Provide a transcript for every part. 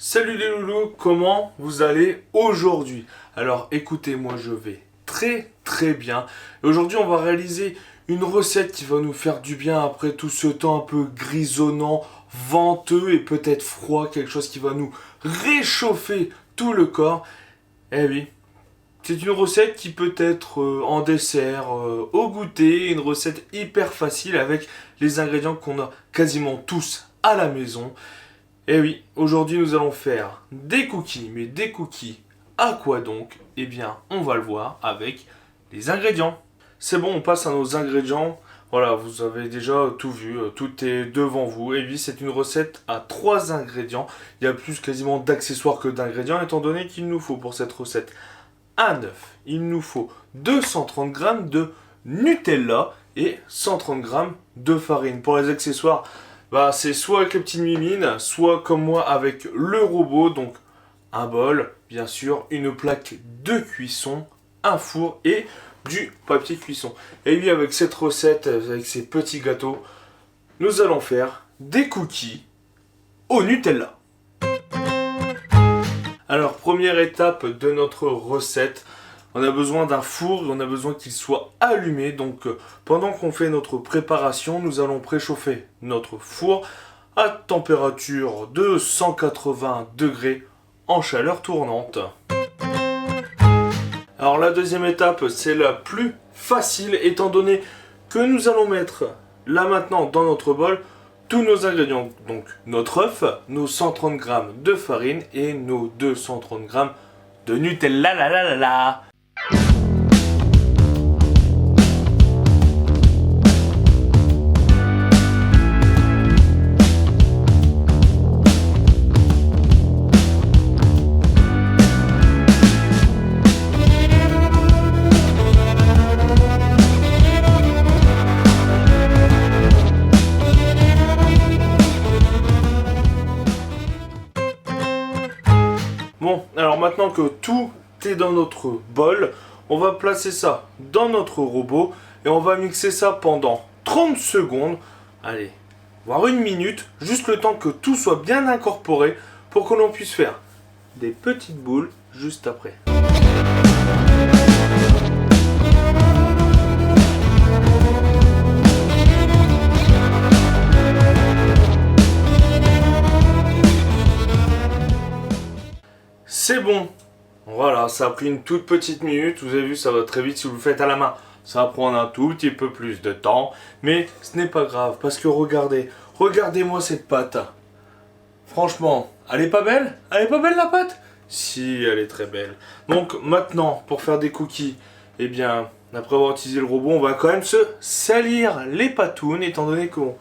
Salut les loulous, comment vous allez aujourd'hui? Alors écoutez, moi je vais très bien. Et aujourd'hui on va réaliser une recette qui va nous faire du bien après tout ce temps un peu grisonnant, venteux et peut-être froid. Quelque chose qui va nous réchauffer tout le corps. Eh oui, c'est une recette qui peut être en dessert, au goûter. Une recette hyper facile avec les ingrédients qu'on a quasiment tous à la maison. Et oui, aujourd'hui nous allons faire des cookies, mais des cookies à quoi donc? Eh bien, on va le voir avec les ingrédients. C'est bon, on passe à nos ingrédients. Voilà, vous avez déjà tout vu, tout est devant vous. Et oui, c'est une recette à 3 ingrédients. Il y a plus quasiment d'accessoires que d'ingrédients, étant donné qu'il nous faut pour cette recette un œuf. Il nous faut 230 g de Nutella et 130 g de farine. Pour les accessoires, c'est soit avec le petit mimine, soit comme moi avec le robot. Donc un bol, bien sûr, une plaque de cuisson, un four et du papier cuisson. Et oui, avec cette recette, avec ces petits gâteaux, nous allons faire des cookies au Nutella. Alors, première étape de notre recette, on a besoin d'un four et on a besoin qu'il soit allumé. Donc, pendant qu'on fait notre préparation, nous allons préchauffer notre four à température de 180 degrés en chaleur tournante. Alors, la deuxième étape, c'est la plus facile étant donné que nous allons mettre là maintenant dans notre bol tous nos ingrédients. Donc, notre œuf, nos 130 g de farine et nos 230 g de Nutella. Bon, alors maintenant que tout est dans notre bol, on va placer ça dans notre robot et on va mixer ça pendant 30 secondes, allez, voire une minute, juste le temps que tout soit bien incorporé pour que l'on puisse faire des petites boules juste après. C'est bon, voilà, ça a pris une toute petite minute, vous avez vu, ça va très vite si vous le faites à la main. Ça va prendre un tout petit peu plus de temps, mais ce n'est pas grave, parce que regardez-moi cette pâte. Franchement, elle est pas belle? Elle est pas belle la pâte? Si, elle est très belle. Donc maintenant, pour faire des cookies, eh bien, après avoir utilisé le robot, on va quand même se salir les patounes, étant donné qu'on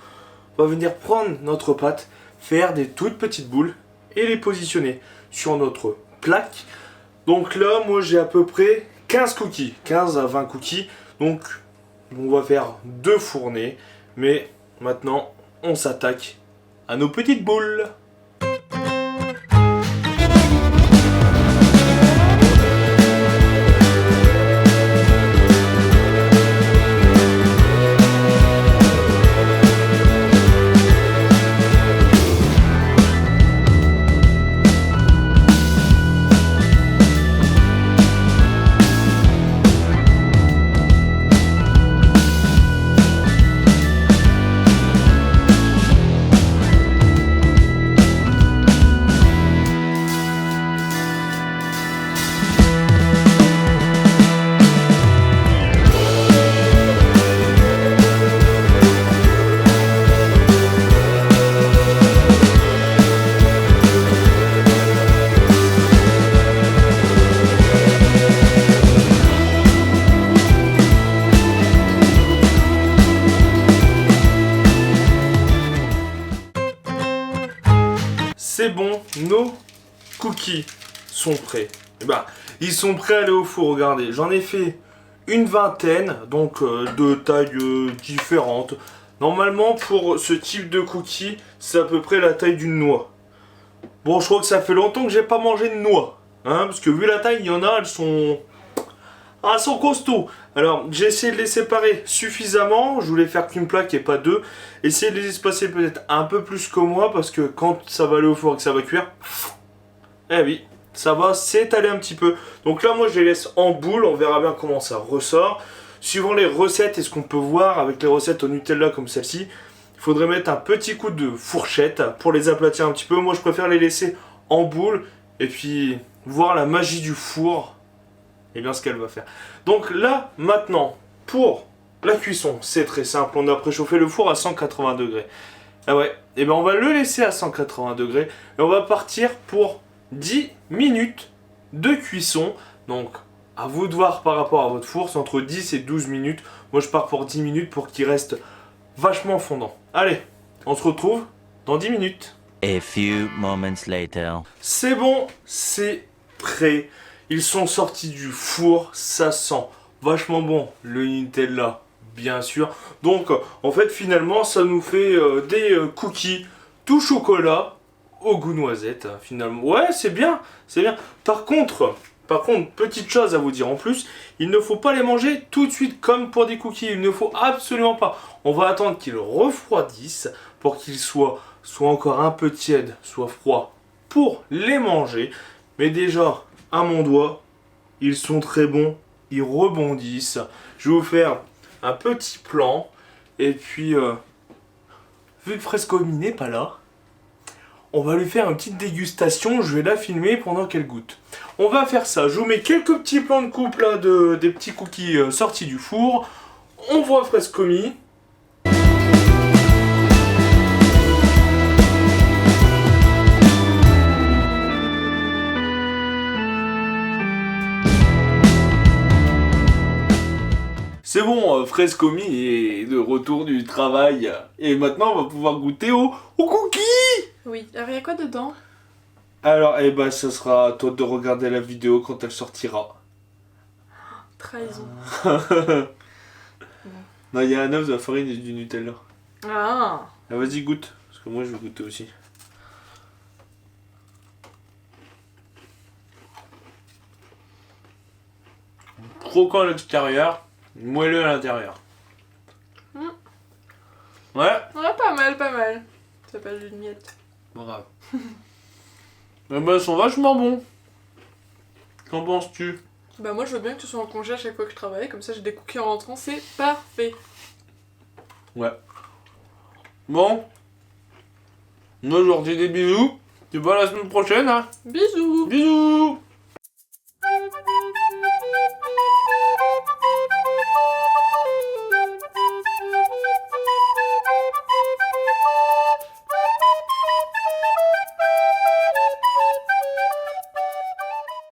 va venir prendre notre pâte, faire des toutes petites boules et les positionner sur notre plaque. Donc là, moi j'ai à peu près 15 cookies, 15 à 20 cookies. Donc on va faire 2 fournées. Mais maintenant, on s'attaque à nos petites boules. C'est bon, nos cookies sont prêts. Et ils sont prêts à aller au four, regardez. J'en ai fait une vingtaine, donc de tailles différentes. Normalement, pour ce type de cookies, c'est à peu près la taille d'une noix. Bon, je crois que ça fait longtemps que j'ai pas mangé de noix. Hein, parce que vu la taille, il y en a, elles sont costauds. Alors, j'ai essayé de les séparer suffisamment. Je voulais faire qu'une plaque et pas deux. Essayez de les espacer peut-être un peu plus que moi, parce que quand ça va aller au four et que ça va cuire, Eh oui, ça va s'étaler un petit peu. Donc là, moi, je les laisse en boule. On verra bien comment ça ressort. Suivant les recettes et ce qu'on peut voir avec les recettes au Nutella comme celle-ci, il faudrait mettre un petit coup de fourchette pour les aplatir un petit peu. Moi, je préfère les laisser en boule et puis voir la magie du four et bien ce qu'elle va faire. Donc là, maintenant, pour la cuisson, c'est très simple. On a préchauffé le four à 180 degrés. Ah ouais, et ben on va le laisser à 180 degrés et on va partir pour 10 minutes de cuisson. Donc, à vous de voir par rapport à votre four, c'est entre 10 et 12 minutes. Moi, je pars pour 10 minutes pour qu'il reste vachement fondant. Allez, on se retrouve dans 10 minutes. A few moments later. C'est bon, c'est prêt. Ils sont sortis du four, ça sent vachement bon le Nutella, bien sûr. Donc, en fait, finalement, ça nous fait des cookies tout chocolat au goût noisette, finalement. Ouais, c'est bien, c'est bien. Par contre, petite chose à vous dire en plus, il ne faut pas les manger tout de suite comme pour des cookies. Il ne faut absolument pas. On va attendre qu'ils refroidissent pour qu'ils soient soit encore un peu tièdes, soit froids pour les manger. Mais déjà, à mon doigt, ils sont très bons, ils rebondissent. Je vais vous faire un petit plan. Et puis, vu que Frescomi n'est pas là, on va lui faire une petite dégustation. Je vais la filmer pendant qu'elle goûte. On va faire ça. Je vous mets quelques petits plans de coupe là, des petits cookies sortis du four. On voit Frescomi. C'est bon, Frescomi est de retour du travail. Et maintenant, on va pouvoir goûter aux cookies. Oui, alors il y a quoi dedans? Alors, eh ben, ça sera à toi de regarder la vidéo quand elle sortira. Trahison. Non, il y a un œuf, de la farine et du Nutella. Ah. Ah, vas-y, goûte. Parce que moi, je vais goûter aussi. Croquant à l'extérieur, moelleux à l'intérieur. Mm. Ouais. Ouais, pas mal, pas mal. Ça s'appelle une miette. Bravo. Eh ben, ils sont vachement bons. Qu'en penses-tu? Bah moi je veux bien que tu sois en congé à chaque fois que je travaille, comme ça j'ai des cookies en rentrant, c'est parfait. Ouais. Bon. Moi, je leur dis des bisous. Tu vois la semaine prochaine, hein? Bisous. Bisous.